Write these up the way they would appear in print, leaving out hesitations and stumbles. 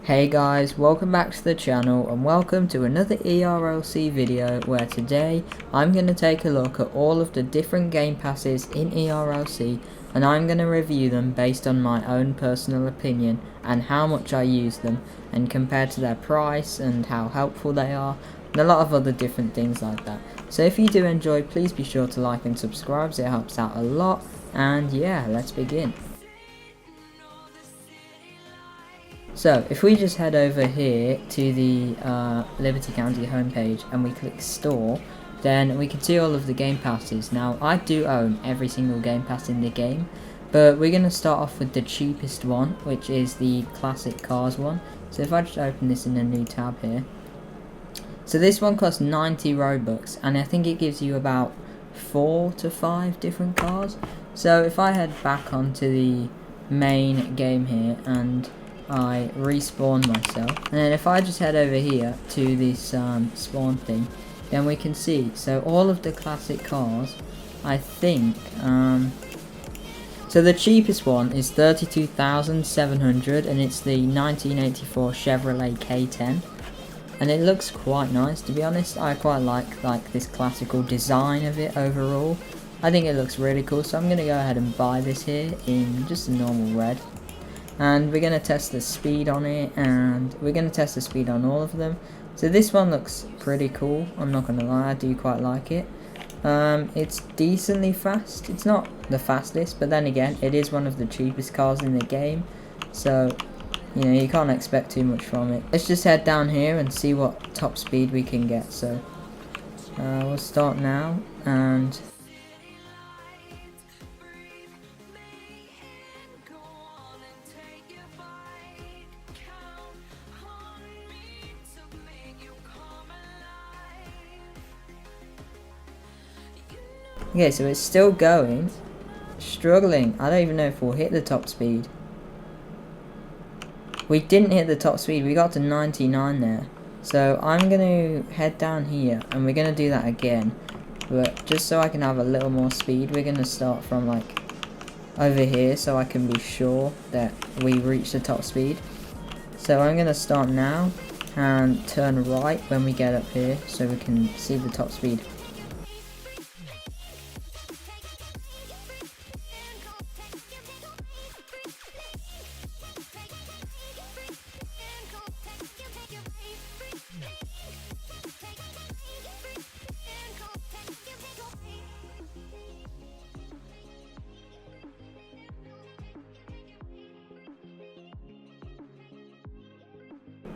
Hey guys, welcome back to the channel and welcome to another ERLC video where today I'm going to take a look at all of the different game passes in ERLC and I'm going to review them based on my own personal opinion and how much I use them and compared to their price and how helpful they are and a lot of other different things like that. So if you do enjoy, please be sure to like and subscribe, so it helps out a lot, and yeah, let's begin. So, if we just head over here to the Liberty County homepage and we click store, then we can see all of the game passes. Now, I do own every single game pass in the game, but we're going to start off with the cheapest one, which is the classic cars one. So if I just open this in a new tab here. So this one costs 90 Robux, and I think it gives you about 4 to 5 different cars. So if I head back onto the main game here and I respawn myself, and then if I just head over here to this spawn thing, then we can see, so all of the classic cars, I think, so the cheapest one is 32,700 and it's the 1984 Chevrolet K10, and it looks quite nice, to be honest. I quite like this classical design of it overall. I think it looks really cool, so I'm going to go ahead and buy this here in just a normal red. And we're going to test the speed on it, and we're going to test the speed on all of them. So this one looks pretty cool, I'm not going to lie, I do quite like it. It's decently fast. It's not the fastest, but then again, it is one of the cheapest cars in the game, so you know, you can't expect too much from it. Let's just head down here and see what top speed we can get. So we'll start now, and okay, so it's still going, struggling. I don't even know if we'll hit the top speed. We didn't hit the top speed, we got to 99 there. So I'm going to head down here and we're going to do that again. But just so I can have a little more speed, we're going to start from like over here so I can be sure that we reach the top speed. So I'm going to start now and turn right when we get up here so we can see the top speed.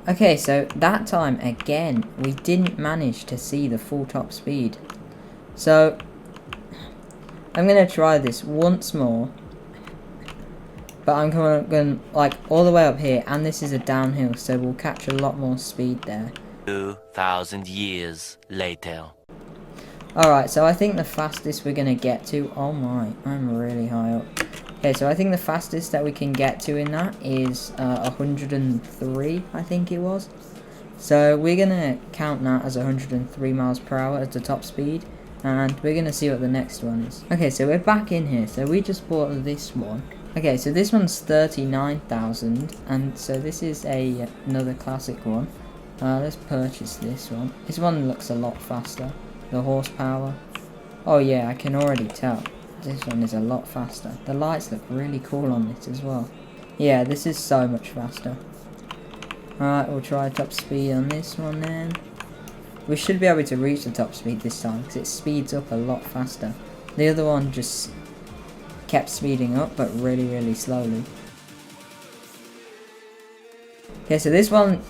Okay, so that time again we didn't manage to see the full top speed, so I'm gonna try this once more, but I'm going like all the way up here, and this is a downhill, so we'll catch a lot more speed there. 2,000 years later. Alright, so I think the fastest we're gonna get to, oh my, I'm really high up. Okay, so I think the fastest that we can get to in that is 103, I think it was. So we're going to count that as 103 miles per hour as the top speed, and we're going to see what the next one is. Okay, so we're back in here, so we just bought this one. Okay, so this one's 39,000, and so this is another classic one. Let's purchase this one. This one looks a lot faster. The horsepower. Oh yeah, I can already tell. This one is a lot faster. The lights look really cool on this as well. Yeah, this is so much faster. Alright, we'll try top speed on this one then. We should be able to reach the top speed this time because it speeds up a lot faster. The other one just kept speeding up, but really slowly. Okay, so this one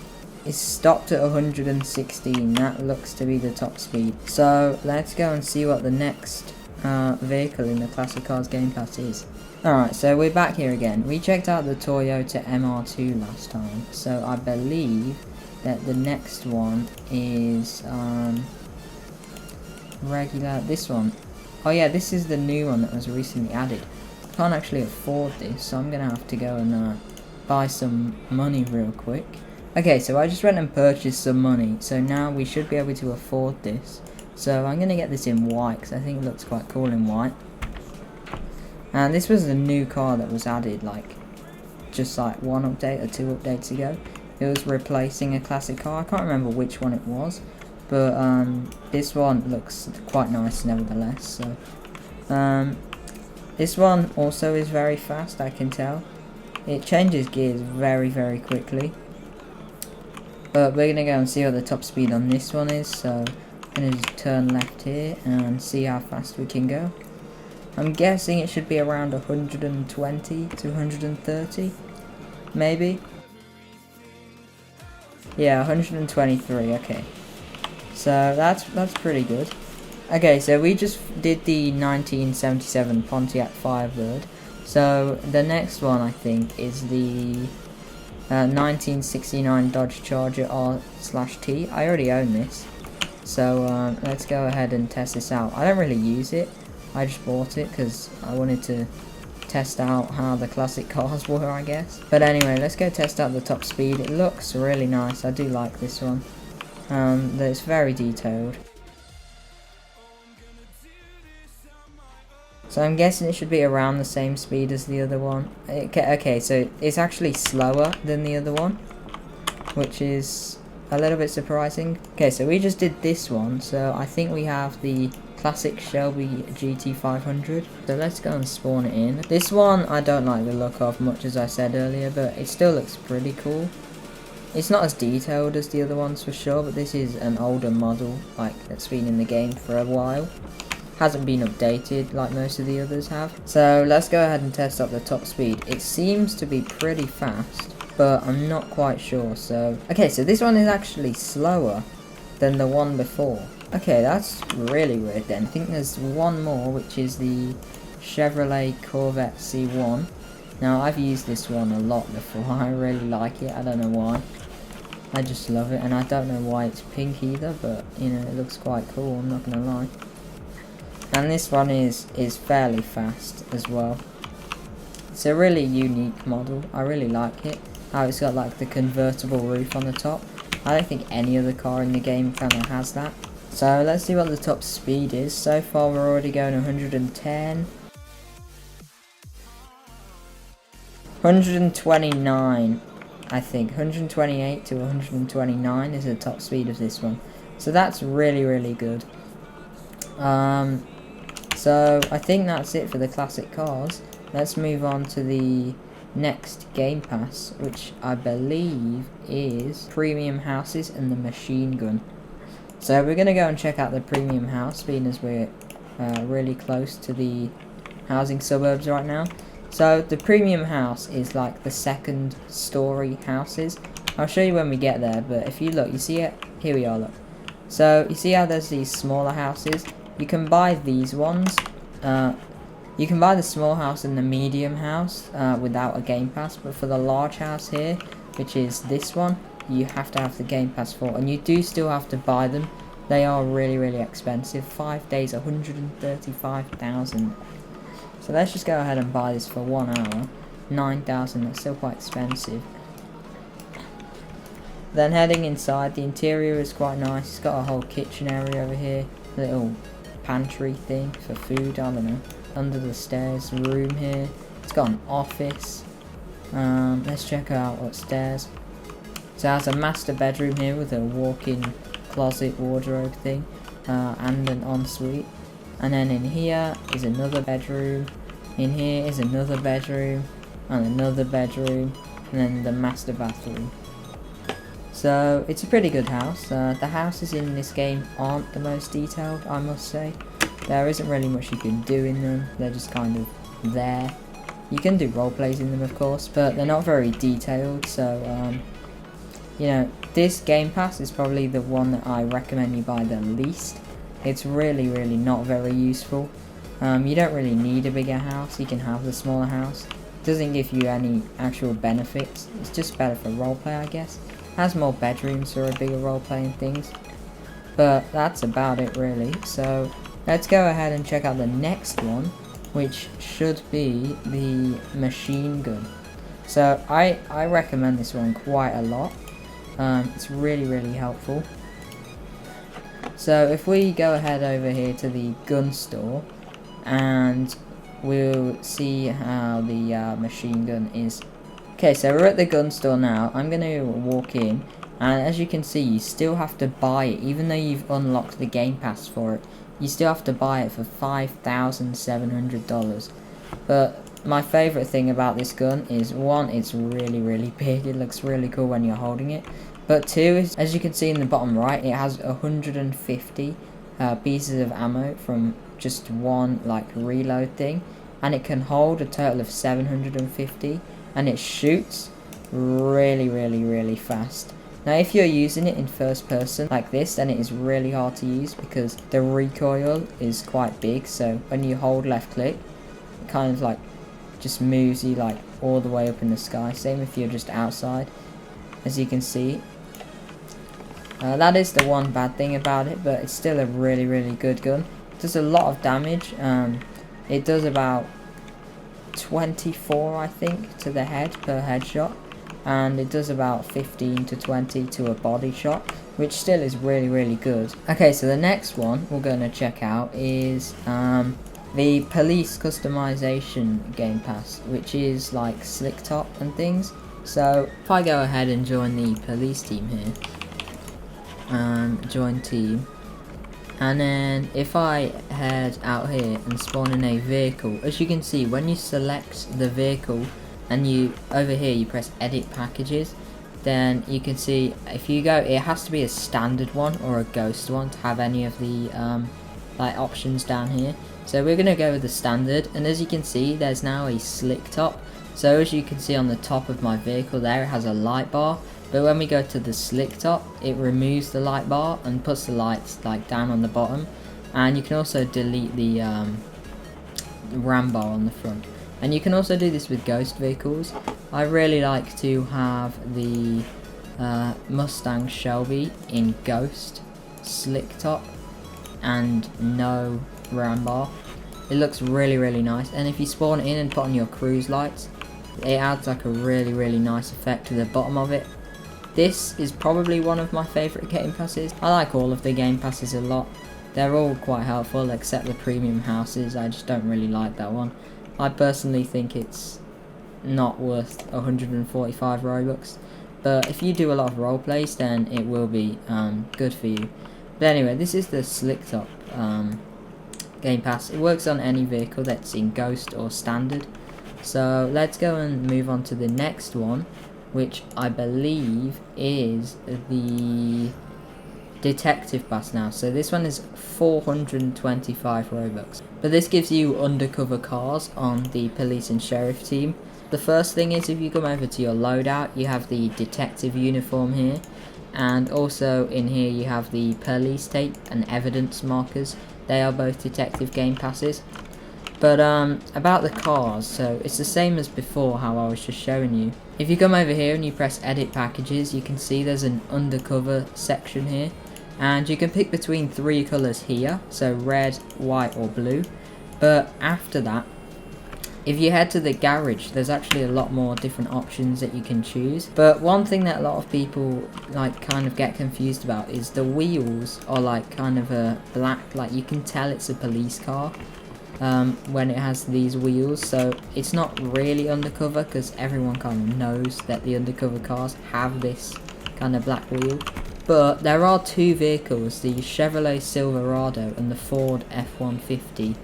is stopped at 116. That looks to be the top speed. So let's go and see what the next vehicle in the Classic Cars Game Pass is. Alright, so we're back here again. We checked out the Toyota MR2 last time, so I believe that the next one is regular. This one. Oh yeah, this is the new one that was recently added. I can't actually afford this, so I'm gonna have to go and buy some money real quick. Okay, so I just went and purchased some money, so now we should be able to afford this. So I'm going to get this in white because I think it looks quite cool in white. And this was a new car that was added like just like one update or two updates ago. It was replacing a classic car. I can't remember which one it was, but this one looks quite nice nevertheless. So this one also is very fast, I can tell. It changes gears very quickly. But we're gonna go and see what the top speed on this one is. So I'm gonna just turn left here and see how fast we can go. I'm guessing it should be around 120 to 130, maybe. Yeah, 123. Okay, so that's pretty good. Okay, so we just did the 1977 Pontiac Firebird. So the next one I think is the 1969 Dodge Charger R/T. I already own this, so let's go ahead and test this out. I don't really use it. I just bought it because I wanted to test out how the classic cars were, I guess. But anyway, let's go test out the top speed. It looks really nice. I do like this one. It's very detailed. So I'm guessing it should be around the same speed as the other one. Okay, so it's actually slower than the other one, which is a little bit surprising. Okay, so we just did this one, so I think we have the classic Shelby GT500. So let's go and spawn it in. This one I don't like the look of much, as I said earlier, but it still looks pretty cool. It's not as detailed as the other ones for sure, but this is an older model, like, that's been in the game for a while. Hasn't been updated like most of the others have. So let's go ahead and test up the top speed. It seems to be pretty fast, but I'm not quite sure. So okay, so this one is actually slower than the one before. Okay, that's really weird then. I think there's one more, which is the Chevrolet Corvette C1. Now I've used this one a lot before. I really like it. I don't know why. I just love it, and I don't know why it's pink either, but you know, it looks quite cool, I'm not gonna lie. And this one is fairly fast as well. It's a really unique model. I really like it. How it's got like the convertible roof on the top. I don't think any other car in the game kind of has that. So let's see what the top speed is. So far we're already going 110. 129, I think. 128 to 129 is the top speed of this one. So that's really good. So I think that's it for the classic cars. Let's move on to the next Game Pass, which I believe is Premium Houses and the Machine Gun. So we're going to go and check out the Premium House, being as we're really close to the housing suburbs right now. So the Premium House is like the second story houses. I'll show you when we get there, but if you look, you see it? Here we are, look. So you see how there's these smaller houses? You can buy these ones. You can buy the small house and the medium house without a Game Pass, but for the large house here, which is this one, you have to have the Game Pass for, and you do still have to buy them. They are really expensive. 5 days, 135,000. So let's just go ahead and buy this for 1 hour. 9,000. That's still quite expensive. Then heading inside, the interior is quite nice. It's got a whole kitchen area over here, little pantry thing for food, I don't know. Under the stairs, room here. It's got an office. Let's check out upstairs. So it has a master bedroom here with a walk-in closet wardrobe thing, and an ensuite. And then in here is another bedroom. In here is another bedroom, and another bedroom, and then the master bathroom. So it's a pretty good house. The houses in this game aren't the most detailed, I must say. There isn't really much you can do in them. They're just kind of there. You can do role plays in them, of course, but they're not very detailed. So you know, this Game Pass is probably the one that I recommend you buy the least. It's really not very useful. You don't really need a bigger house. You can have the smaller house. It doesn't give you any actual benefits. It's just better for roleplay, I guess. Has more bedrooms for a bigger roleplay and things. But that's about it, really. So let's go ahead and check out the next one, which should be the Machine Gun. So I recommend this one quite a lot. It's really helpful. So if we go ahead over here to the gun store, and we'll see how the machine gun is Okay, so we're at the gun store now. I'm going to walk in, and as you can see, you still have to buy it. Even though you've unlocked the Game Pass for it, you still have to buy it for $5,700. But my favourite thing about this gun is, one, it's really big. It looks really cool when you're holding it. But two is, as you can see in the bottom right, it has 150 pieces of ammo from just one like reload thing, and it can hold a total of 750, and it shoots really fast. Now if you're using it in first person like this, then it is really hard to use because the recoil is quite big, so when you hold left click, it kind of like just moves you like all the way up in the sky. Same if you're just outside, as you can see. That is the one bad thing about it, but it's still a really good gun. It does a lot of damage. It does about 24 I think to the head per headshot, and it does about 15 to 20 to a body shot, which still is really good. Okay, so the next one we're going to check out is the police customization game pass, which is like slick top and things. So if I go ahead and join the police team here, join team, and then if I head out here and spawn in a vehicle, as you can see, when you select the vehicle and you over here you press edit packages, then you can see if you go, it has to be a standard one or a ghost one to have any of the like options down here. So we're gonna go with the standard, and as you can see, there's now a slick top. So as you can see on the top of my vehicle there, it has a light bar. But when we go to the slick top, it removes the light bar and puts the lights like down on the bottom. And you can also delete the ram bar on the front. And you can also do this with ghost vehicles. I really like to have the Mustang Shelby in ghost, slick top, and no ram bar. It looks really nice. And if you spawn in and put on your cruise lights, it adds like a really nice effect to the bottom of it. This is probably one of my favourite game passes. I like all of the game passes a lot. They're all quite helpful except the premium houses. I just don't really like that one. I personally think it's not worth 145 Robux. But if you do a lot of roleplays, then it will be good for you. But anyway, this is the slick top game pass. It works on any vehicle that's in ghost or standard. So let's go and move on to the next one, which I believe is the detective pass now. So this one is 425 Robux. But this gives you undercover cars on the police and sheriff team. The first thing is, if you come over to your loadout, you have the detective uniform here. And also in here you have the police tape and evidence markers. They are both detective game passes. But about the cars, so it's the same as before how I was just showing you. If you come over here and you press edit packages, you can see there's an undercover section here, and you can pick between 3 colours here, so red, white or blue. But after that, if you head to the garage, there's actually a lot more different options that you can choose. But one thing that a lot of people like kind of get confused about is the wheels are like kind of a black, like you can tell it's a police car when it has these wheels. So it's not really undercover because everyone kind of knows that the undercover cars have this kind of black wheel. But there are 2 vehicles, the Chevrolet Silverado and the Ford F-150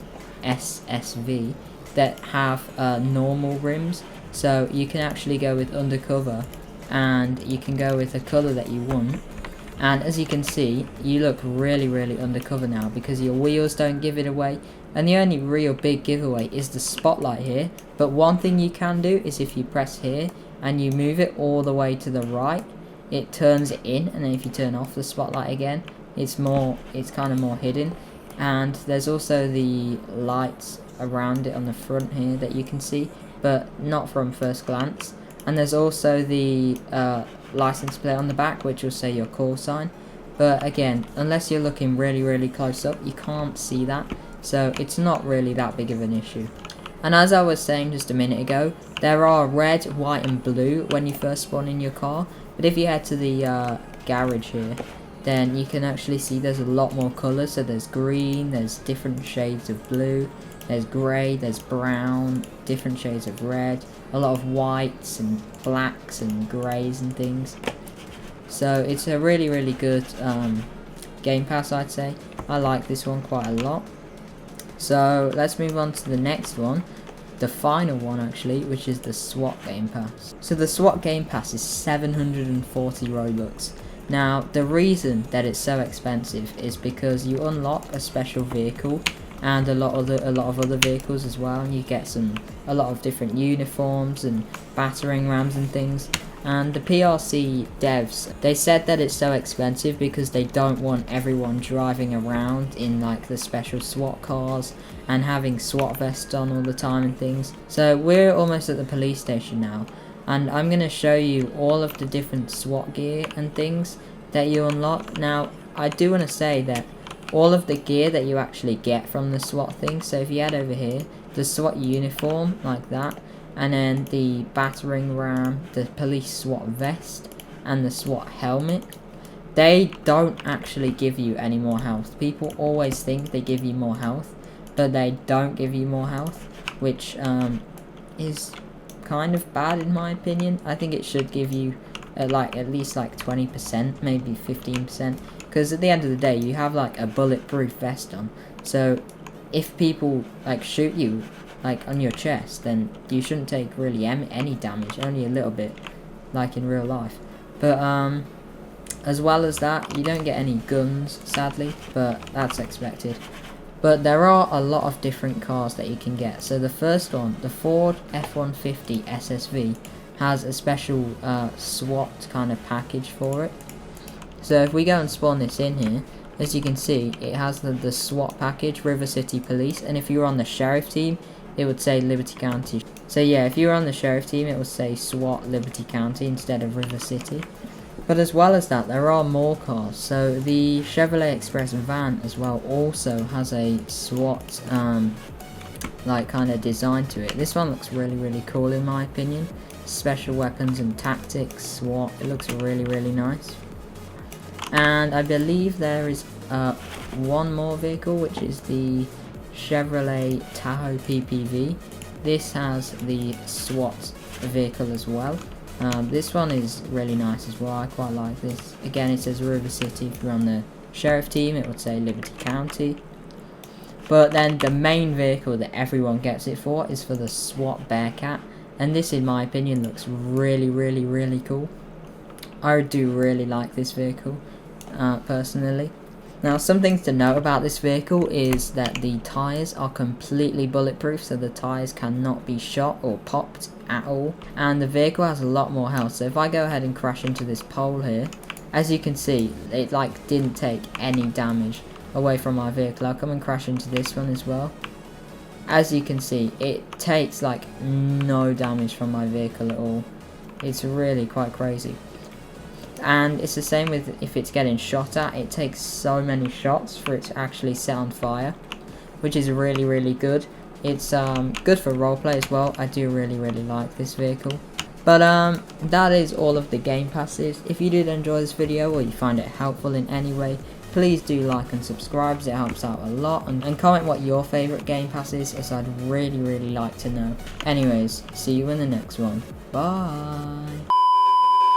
SSV, that have normal rims. So you can actually go with undercover and you can go with the colour that you want. And as you can see, you look really undercover now because your wheels don't give it away. And the only real big giveaway is the spotlight here. But one thing you can do is if you press here and you move it all the way to the right, it turns it in. And then if you turn off the spotlight again, it's kind of more hidden. And there's also the lights around it on the front here that you can see, but not from first glance. And there's also the license plate on the back, which will say your call sign. But again, unless you're looking really close up, you can't see that. So it's not really that big of an issue. And as I was saying just a minute ago, there are red, white and blue when you first spawn in your car. But if you head to the garage here, then you can actually see there's a lot more colours. So there's green, there's different shades of blue, there's grey, there's brown, different shades of red, a lot of whites and blacks and greys and things. So it's a really good Game Pass, I'd say. I like this one quite a lot. So let's move on to the next one, the final one actually, which is the SWAT Game Pass. So the SWAT Game Pass is 740 Robux. Now the reason that it's so expensive is because you unlock a special vehicle and a lot of other vehicles as well, and you get a lot of different uniforms and battering rams and things. And the PRC devs, they said that it's so expensive because they don't want everyone driving around in like the special SWAT cars and having SWAT vests on all the time and things. So we're almost at the police station now, and I'm going to show you all of the different SWAT gear and things that you unlock. Now I do want to say that all of the gear that you actually get from the SWAT thing, so if you head over here, the SWAT uniform like that, and then the battering ram, the police SWAT vest, and the SWAT helmet, they don't actually give you any more health. People always think they give you more health, but they don't give you more health, which is kind of bad in my opinion. I think it should give you at least like 20%, maybe 15%, because at the end of the day you have like a bulletproof vest on, so if people like shoot you like on your chest, then you shouldn't take really any damage, only a little bit like in real life. But as well as that, you don't get any guns sadly, but that's expected. But there are a lot of different cars that you can get. So the first one, the Ford F-150 SSV, has a special SWAT kind of package for it. So if we go and spawn this in here, as you can see, it has the SWAT package, River City Police, and if you were on the sheriff team, it would say Liberty County. So yeah, if you were on the sheriff team, it would say SWAT Liberty County instead of River City. But as well as that, there are more cars. So the Chevrolet Express van as well also has a SWAT like kind of design to it. This one looks really cool in my opinion. Special weapons and tactics, SWAT. It looks really nice. And I believe there is one more vehicle, which is the Chevrolet Tahoe PPV. This has the SWAT vehicle as well. This one is really nice as well. I quite like this. Again, it says River City. If you're on the sheriff team, it would say Liberty County. But then the main vehicle that everyone gets it for is for the SWAT Bearcat, and this in my opinion looks really cool. I do really like this vehicle personally. Now some things to note about this vehicle is that the tyres are completely bulletproof, so the tyres cannot be shot or popped at all, and the vehicle has a lot more health. So if I go ahead and crash into this pole here, as you can see, it like didn't take any damage away from my vehicle. I'll come and crash into this one as well. As you can see, it takes like no damage from my vehicle at all. It's really quite crazy. And it's the same with if it's getting shot at. It takes so many shots for it to actually set on fire, which is really good. It's good for roleplay as well. I do really like this vehicle. But that is all of the game passes. If you did enjoy this video or you find it helpful in any way, please do like and subscribe, as it helps out a lot, and comment what your favourite game pass is, as I'd really like to know. Anyways, see you in the next one. Bye.